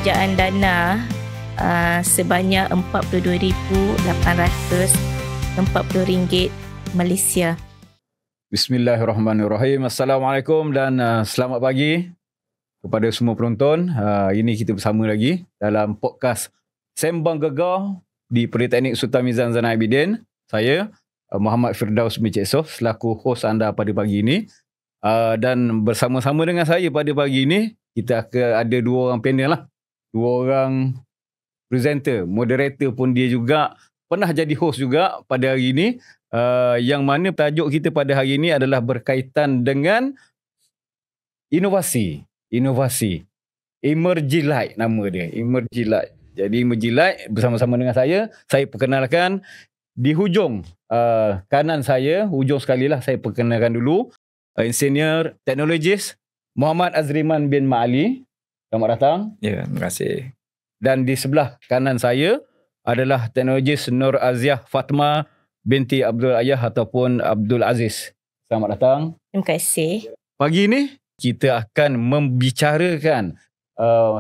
pengerajaan dana sebanyak RM42,840 Malaysia. Bismillahirrahmanirrahim. Assalamualaikum dan selamat pagi kepada semua penonton. Ini kita bersama lagi dalam podcast Sembang Gegar di Politeknik Sultan Mizan Zainal Abidin. Saya Muhammad Firdaus bin Cik Soh selaku hos anda pada pagi ini. Dan bersama-sama dengan saya pada pagi ini, kita akan ada dua orang panel lah. Dua orang presenter, moderator pun dia juga pernah jadi hos juga pada hari ini. Yang mana tajuk kita pada hari ini adalah berkaitan dengan inovasi. Emergy Light nama dia. Emergy Light. Jadi Emergy Light bersama-sama dengan saya perkenalkan di hujung kanan saya, hujung sekali lah saya perkenalkan dulu. Engineer Teknologis Muhammad Azriman bin Ma'ali. Selamat datang. Ya, terima kasih. Dan di sebelah kanan saya adalah Teknologis Nur Aziah Fatma binti Abdul Ayah ataupun Abdul Aziz. Selamat datang. Terima kasih. Pagi ini kita akan membicarakan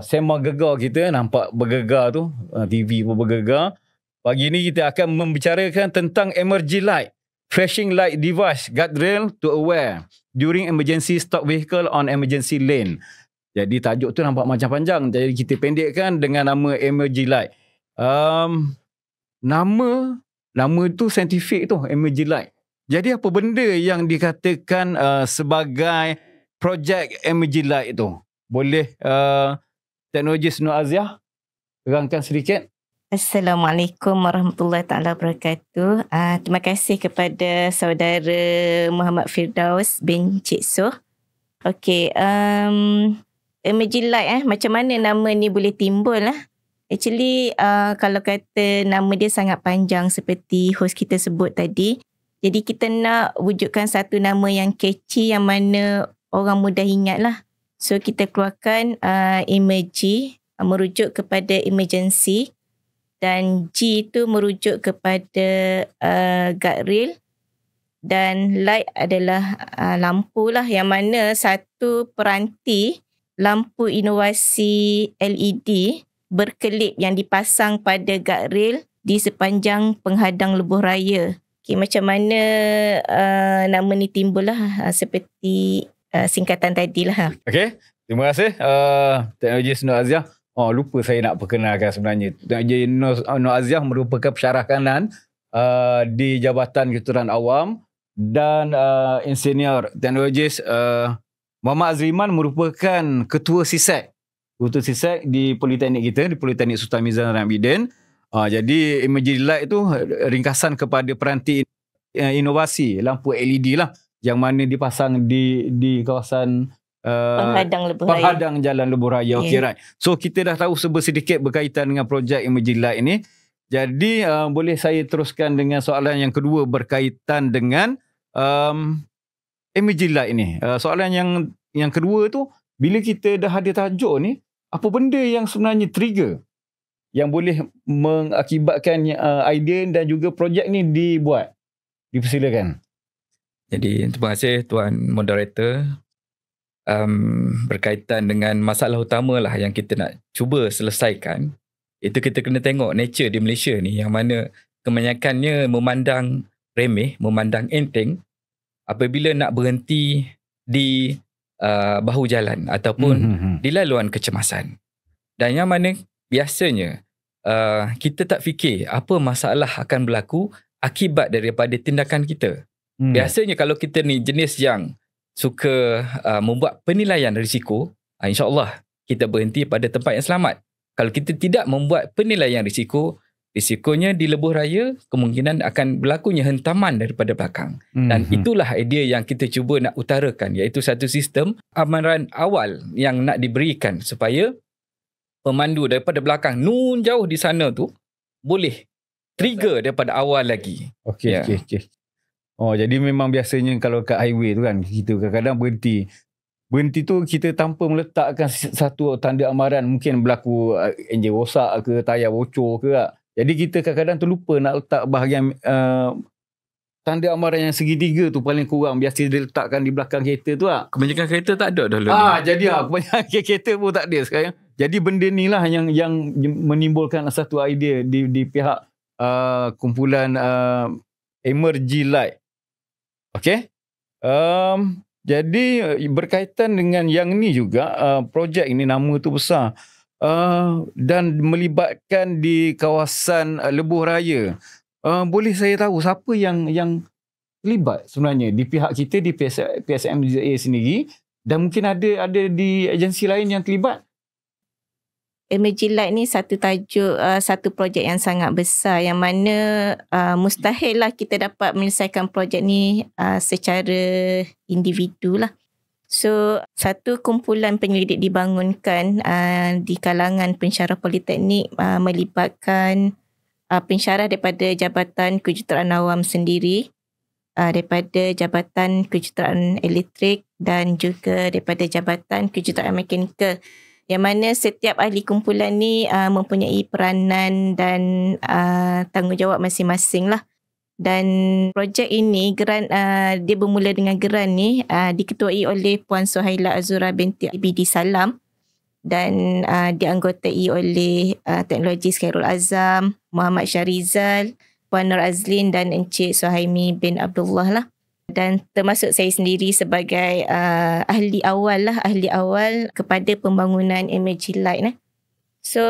sembang gegar kita. Nampak bergegar tu, TV pun bergegar. Pagi ini kita akan membicarakan tentang Emergy Light, flashing light device guardrail to aware during emergency stop vehicle on emergency lane. Jadi tajuk tu nampak macam panjang. Jadi kita pendekkan dengan nama Emergy Light. Nama tu saintifik tu, Emergy Light. Jadi apa benda yang dikatakan sebagai projek Emergy Light tu? Boleh Teknologis Nur Aziah terangkan sedikit? Assalamualaikum warahmatullahi taala wabarakatuh. Terima kasih kepada saudara Muhammad Firdaus bin Cik Soh. Okey, Emergy Light macam mana nama ni boleh timbul lah? Actually, kalau kata nama dia sangat panjang seperti host kita sebut tadi. Jadi kita nak wujudkan satu nama yang catchy yang mana orang mudah ingat lah. So kita keluarkan Emergy, merujuk kepada emergency. Dan G itu merujuk kepada guardrail. Dan light adalah lampu lah. Yang mana satu peranti lampu inovasi LED berkelip yang dipasang pada guardrail di sepanjang penghadang lebuh raya. Okay, macam mana nama ni timbul lah seperti singkatan tadi lah. Okey, terima kasih Teknologis Nur Aziah. Lupa saya nak perkenalkan sebenarnya. Teknologis Nur Aziah merupakan pensyarah kanan di Jabatan Kejuruteraan Awam dan Insinyur Teknologis Muhammad Azriman merupakan Ketua SISEC. Ketua SISEC di Politeknik kita, di Politeknik Sultan Mizan Zainal Abidin. Jadi Emergy Light itu ringkasan kepada peranti inovasi lampu LED lah yang mana dipasang di kawasan penghadang jalan lebuh raya. Okey, right. So kita dah tahu sedikit berkaitan dengan projek Emergy Light ini. Jadi boleh saya teruskan dengan soalan yang kedua berkaitan dengan Emergy Light ini. Soalan yang kedua tu, bila kita dah ada tajuk ni, apa benda yang sebenarnya trigger yang boleh mengakibatkan idea dan juga projek ni dibuat? Dipersilakan. Jadi terima kasih Tuan Moderator. Berkaitan dengan masalah utama lah yang kita nak cuba selesaikan, itu kita kena tengok nature di Malaysia ni yang mana kebanyakannya memandang remeh, memandang enteng apabila nak berhenti di bahu jalan ataupun di laluan kecemasan. Dan yang mana biasanya kita tak fikir apa masalah akan berlaku akibat daripada tindakan kita. Biasanya kalau kita ni jenis yang suka membuat penilaian risiko, insya-Allah kita berhenti pada tempat yang selamat. Kalau kita tidak membuat penilaian risikonya di lebuh raya kemungkinan akan berlakunya hentaman daripada belakang. Dan itulah idea yang kita cuba nak utarakan, iaitu satu sistem amaran awal yang nak diberikan supaya pemandu daripada belakang nun jauh di sana tu boleh trigger daripada awal lagi. Okey. Jadi memang biasanya kalau kat highway tu kan, kita kadang-kadang berhenti. Berhenti tu kita tanpa meletakkan satu tanda amaran, mungkin berlaku enjin rosak ke, tayar bocor ke. Jadi kita kadang-kadang terlupa nak letak bahagian tanda amaran yang segitiga tu paling kurang biasa diletakkan di belakang kereta tu lah. Kebanyakan kereta tak ada dah. Jadi kebanyakan kereta pun tak ada sekarang. Jadi benda ni lah yang menimbulkan satu idea di pihak kumpulan Emergy Light. Okay. Jadi berkaitan dengan yang ni juga, projek ini nama tu besar dan melibatkan di kawasan Lebuh Raya. Boleh saya tahu siapa yang terlibat sebenarnya di pihak kita, di PSMZA sendiri, dan mungkin ada di agensi lain yang terlibat? Emergy Light ni satu tajuk, satu projek yang sangat besar yang mana mustahil lah kita dapat menyelesaikan projek ni secara individu lah. So, satu kumpulan penyelidik dibangunkan di kalangan pensyarah politeknik melibatkan pensyarah daripada Jabatan Kejuruteraan Awam sendiri, daripada Jabatan Kejuruteraan Elektrik dan juga daripada Jabatan Kejuruteraan Mekanikal. Yang mana setiap ahli kumpulan ni mempunyai peranan dan tanggungjawab masing-masing lah. Dan projek ini, dia bermula dengan geran ni diketuai oleh Puan Suhaila Azura binti Ibidi Salam dan dianggotai oleh Teknologis Khairul Azam, Muhammad Syarizal, Puan Nur Azlin dan Encik Suhaimi bin Abdullah lah. Dan termasuk saya sendiri sebagai ahli awal kepada pembangunan Emergy Light. So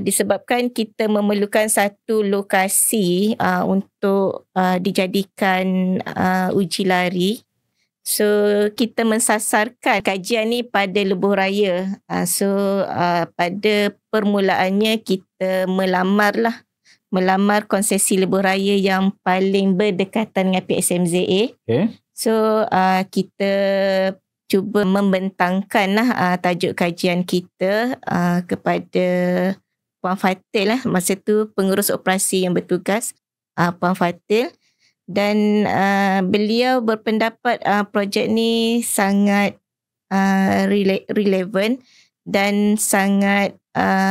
disebabkan kita memerlukan satu lokasi untuk dijadikan uji lari, so kita mensasarkan kajian ni pada Lebuh Raya. So pada permulaannya kita melamar konsesi Lebuh Raya yang paling berdekatan dengan PSMZA. Okay. So kita cuba membentangkan tajuk kajian kita kepada Puan Fatil lah. Masa tu pengurus operasi yang bertugas, Puan Fatil. Dan beliau berpendapat projek ni sangat relevan dan sangat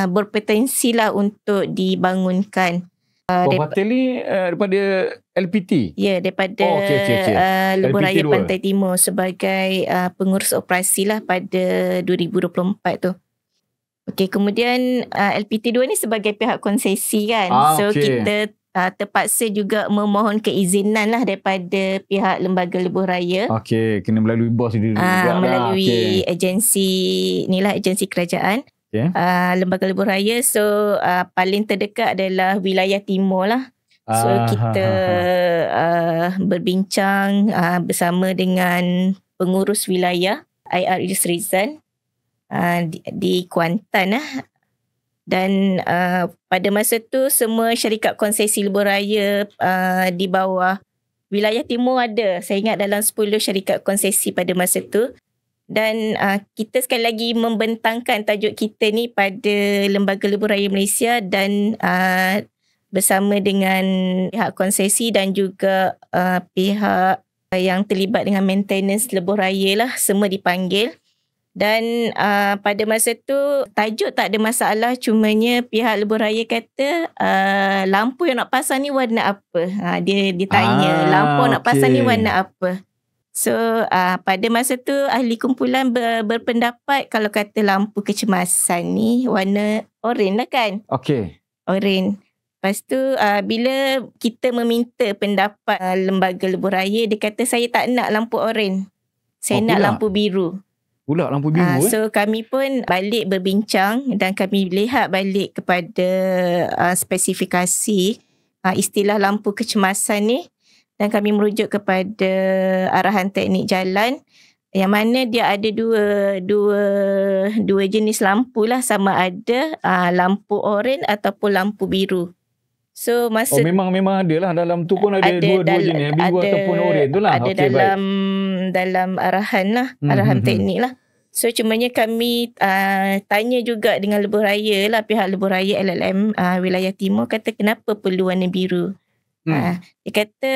berpotensi lah untuk dibangunkan. Puan Fatil ni daripada LPT? Ya, daripada Lebuh Raya Pantai Timur sebagai pengurus operasi lah pada 2024 tu. Okey, kemudian LPT 2 ni sebagai pihak konsesi kan. So kita terpaksa juga memohon keizinan lah daripada pihak Lembaga Lebuh Raya. Okey, kena melalui bos dia juga melalui agensi ni lah, agensi kerajaan. Okay. Lembaga Lebuh Raya. So paling terdekat adalah wilayah timur lah. So kita berbincang bersama dengan pengurus wilayah IR Rizal di Kuantan lah. Dan pada masa tu semua syarikat konsesi Lebuh Raya di bawah wilayah timur ada. Saya ingat dalam 10 syarikat konsesi pada masa tu. Dan kita sekali lagi membentangkan tajuk kita ni pada Lembaga Lebuh Raya Malaysia dan bersama dengan pihak konsesi dan juga pihak yang terlibat dengan maintenance Lebuh Raya lah, semua dipanggil. Dan pada masa tu tajuk tak ada masalah, cumanya pihak Lebuh Raya kata lampu yang nak pasang ni warna apa. Dia tanya lampu nak pasang ni warna apa. So pada masa tu ahli kumpulan berpendapat kalau kata lampu kecemasan ni warna oren lah kan. Okey. Oren. Lepas tu bila kita meminta pendapat Lembaga Lebuh Raya, dia kata saya tak nak lampu oren. Saya nak lampu biru. Pula lampu biru. So kami pun balik berbincang dan kami lihat balik kepada spesifikasi istilah lampu kecemasan ni. Dan kami merujuk kepada arahan teknik jalan yang mana dia ada dua jenis lampu lah, sama ada lampu oren ataupun lampu biru. So masa memang ada lah dalam tu pun ada dua jenis, biru ataupun oren tu lah. Ada dalam arahan lah, arahan teknik lah. So cumanya kami tanya juga dengan Lebuh Raya lah, pihak Lebuh Raya LLM wilayah timur kata kenapa perlu warna biru. Dia kata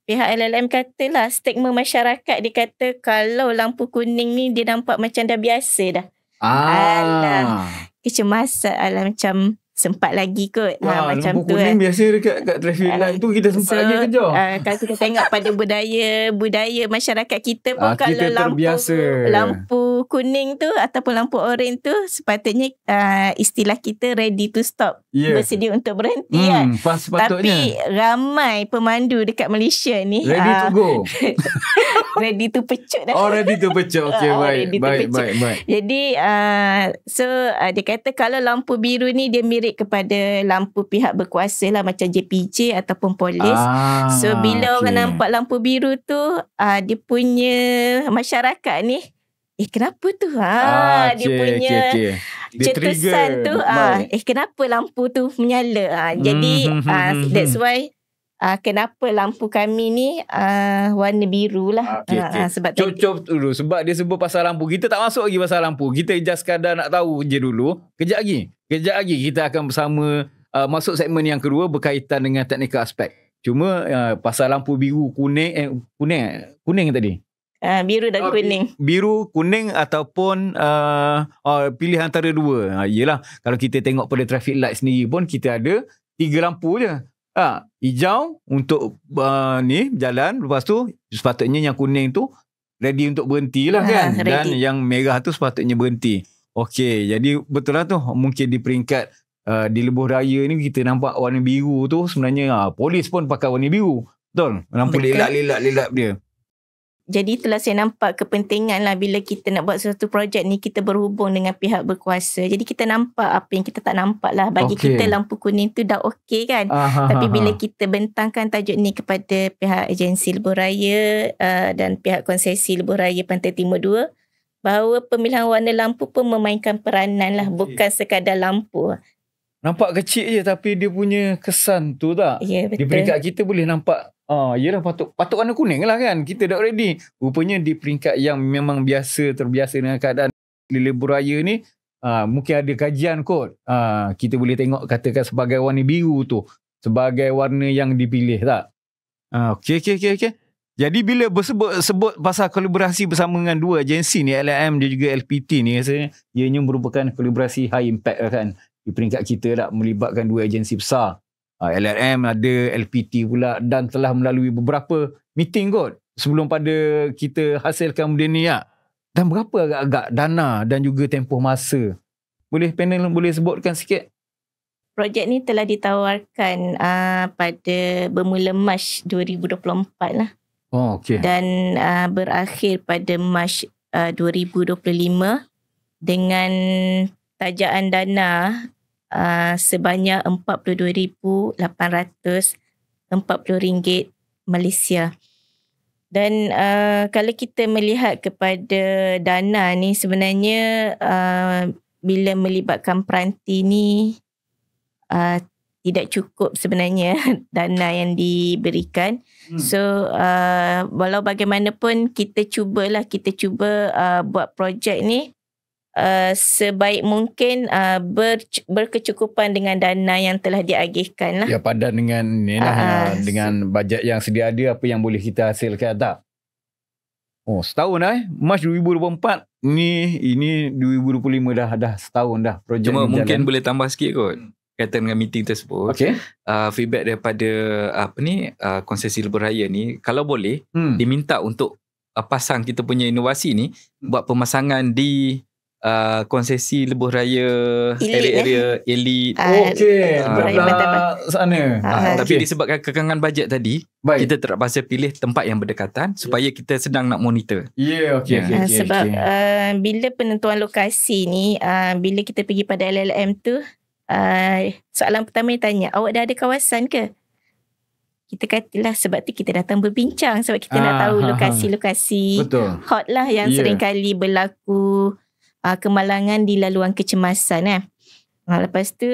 pihak LLM katalah stigma masyarakat, dia kata kalau lampu kuning ni dia nampak macam dah biasa dah. Alah, kecemasan, alah macam sempat lagi kot. Macam lampu tu kuning biasa dekat traffic light tu kita sempat lagi kejar. Kalau kita tengok pada budaya masyarakat kita pun kalau kita lampu kuning tu ataupun lampu oranye tu sepatutnya istilah kita ready to stop. Bersedia untuk berhenti kan. Tapi ramai pemandu dekat Malaysia ni ready to go. ready to pecut dah. Ready to pecut. Okay, baik. Jadi dia kata kalau lampu biru ni dia mirip kepada lampu pihak berkuasa lah, macam JPJ ataupun polis. So bila orang nampak lampu biru tu, dia punya masyarakat ni kenapa tu? Dia punya cetusan tu kenapa lampu tu menyala? Jadi that's why kenapa lampu kami ni warna biru lah. Sebab cop dulu. Sebab dia sebut pasal lampu. Kita tak masuk lagi pasal lampu. Kita just sekadar nak tahu je dulu. Kejap lagi kita akan bersama masuk segmen yang kedua berkaitan dengan teknikal aspek. Cuma pasal lampu biru, kuning tadi. Biru dan kuning. Biru, kuning ataupun pilih antara dua. Yelah, kalau kita tengok pada traffic light sendiri pun kita ada 3 lampu je. Hijau untuk jalan. Lepas tu sepatutnya yang kuning tu ready untuk berhenti lah kan. Dan yang merah tu sepatutnya berhenti. Okey, jadi betul lah tu. Mungkin di peringkat di lebuh raya ni kita nampak warna biru tu sebenarnya polis pun pakai warna biru. Betul? Lampu lelap dia. Jadi itulah saya nampak kepentingan lah bila kita nak buat suatu projek ni, kita berhubung dengan pihak berkuasa. Jadi kita nampak apa yang kita tak nampak lah. Bagi kita lampu kuning tu dah okey kan. Tapi bila kita bentangkan tajuk ni kepada pihak agensi lebuh raya dan pihak konsesi lebuh raya Pantai Timur 2, bahawa pemilihan warna lampu pun memainkan peranan lah. Bukan sekadar lampu. Nampak kecil je tapi dia punya kesan tu tak? Ya, betul. Di peringkat kita boleh nampak yelah patut warna kuning lah kan. Kita dah ready. Rupanya di peringkat yang memang terbiasa dengan keadaan lebuh raya ni, mungkin ada kajian kot. Kita boleh tengok katakan sebagai warna biru tu sebagai warna yang dipilih tak? Okey. Jadi bila sebut pasal kolaborasi bersama dengan dua agensi ni, LLM dan juga LPT ni, rasanya ianya merupakan kolaborasi high impact kan. Di peringkat kita tak melibatkan dua agensi besar. LLM ada, LPT pula, dan telah melalui beberapa meeting kot sebelum pada kita hasilkan benda ni ya. Dan berapa agak-agak dana dan juga tempoh masa? Panel boleh sebutkan sikit? Projek ni telah ditawarkan pada bermula Mac 2024 lah. Okey. Dan berakhir pada Mac 2025 dengan tajaan dana sebanyak RM42,840 Malaysia. Dan kalau kita melihat kepada dana ni sebenarnya bila melibatkan peranti ni tidak cukup sebenarnya dana yang diberikan. So walau bagaimanapun kita cuba buat projek ni sebaik mungkin berkecukupan dengan dana yang telah diagihkan lah. Ya, padan dengan dengan bajet yang sedia ada, apa yang boleh kita hasilkan tak? Setahun Mac 2024 ini 2025 dah setahun dah projek. Cuma ni mungkin jalan. boleh tambah sikit kot kaitan dengan meeting tersebut. Feedback daripada konsesi lebuh raya ni, kalau boleh diminta untuk pasang kita punya inovasi ni, buat pemasangan di konsesi lebuh raya area elit. Sana. Tapi disebabkan kekangan bajet tadi, kita terpaksa pilih tempat yang berdekatan supaya kita sedang nak monitor. Sebab bila penentuan lokasi ni, bila kita pergi pada LLM tu, soalan pertama dia tanya, awak dah ada kawasan ke? Kita katalah sebab tu kita datang berbincang, sebab kita nak tahu lokasi-lokasi hot lah yang sering kali berlaku kemalangan di laluan kecemasan. Lepas tu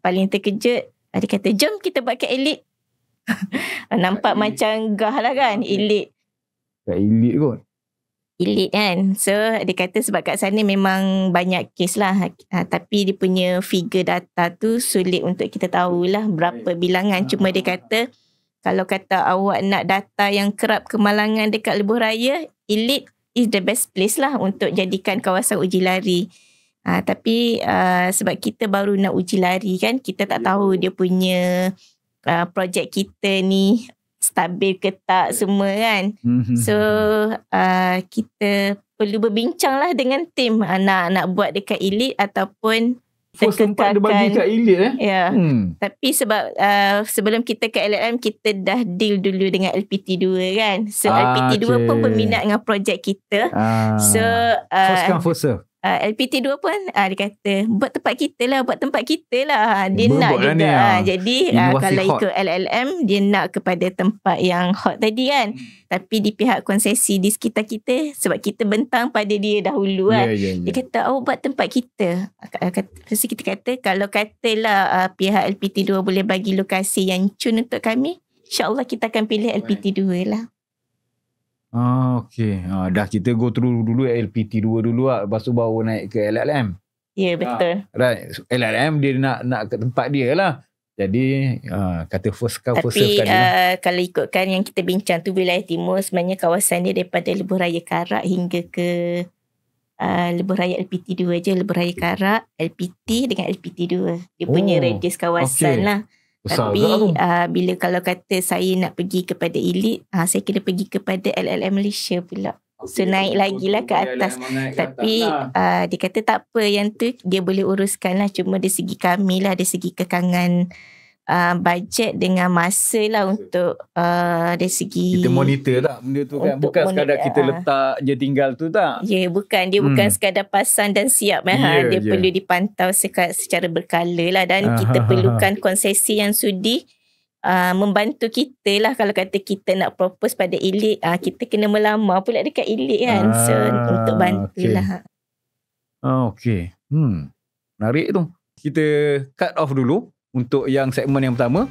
paling terkejut, dia kata jom kita buat kat elit. Nampak macam gah lah kan, elit. Kat elit kot. Elit kan. So dia kata sebab kat sana memang banyak kes lah. Tapi dia punya figure data tu sulit untuk kita tahulah berapa bilangan. Cuma dia kata kalau kata awak nak data yang kerap kemalangan dekat lebuh raya, elit is the best place lah untuk jadikan kawasan uji lari. Tapi sebab kita baru nak uji lari kan, kita tak tahu dia punya projek kita ni stabil ke tak semua kan. So kita perlu berbincang lah dengan tim nak buat dekat elite ataupun First tempat dia bagi kat elite Ya. Tapi sebab sebelum kita ke LLM, kita dah deal dulu dengan LPT2 kan. So LPT2 pun berminat dengan projek kita. So first come first serve. LPT2 pun dia kata buat tempat kita lah. Dia nak juga. Jadi kalau ikut LLM, dia nak kepada tempat yang hot tadi kan. Tapi di pihak konsesi di sekitar kita, sebab kita bentang pada dia dahulu kan. Dia kata buat tempat kita. Terus kita kata kalau katalah pihak LPT2 boleh bagi lokasi yang cun untuk kami, InsyaAllah kita akan pilih LPT2 lah. Okay. Dah kita go through dulu LPT2 dulu lah. Lepas tu baru naik ke LLM. Ya, betul. Right. LLM dia nak ke tempat dia lah. Jadi kata first come first serve tadi lah. Kalau ikutkan yang kita bincang tu, wilayah timur sebenarnya kawasan dia daripada Lebuh Raya Karak hingga ke Lebuh Raya LPT2 je. Lebuh Raya Karak, LPT dengan LPT2. Dia punya radius kawasan lah. Besar. Tapi bila kalau kata saya nak pergi kepada elite, saya kena pergi kepada LLM Malaysia pula. So naik lagi lah ke atas. Tapi dia kata tak apa, yang tu dia boleh uruskan lah. Cuma dari segi kami lah, dari segi kekangan bajet dengan masa lah untuk dari segi kita monitor tak benda tu kan. Bukan sekadar kita letak je tinggal tu tak. Ya, bukan. Dia bukan sekadar pasang dan siap. Dia perlu dipantau secara berkala lah. Dan kita perlukan konsesi yang sudi membantu kita lah. Kalau kata kita nak propose pada elite, kita kena melamar pula dekat elite kan. So untuk bantulah. Okay. Menarik tu. Kita cut off dulu untuk yang segmen yang pertama.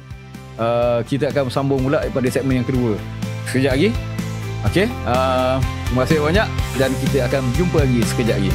Kita akan sambung pula pada segmen yang kedua sekejap lagi. Okay. Terima kasih banyak dan kita akan jumpa lagi sekejap lagi.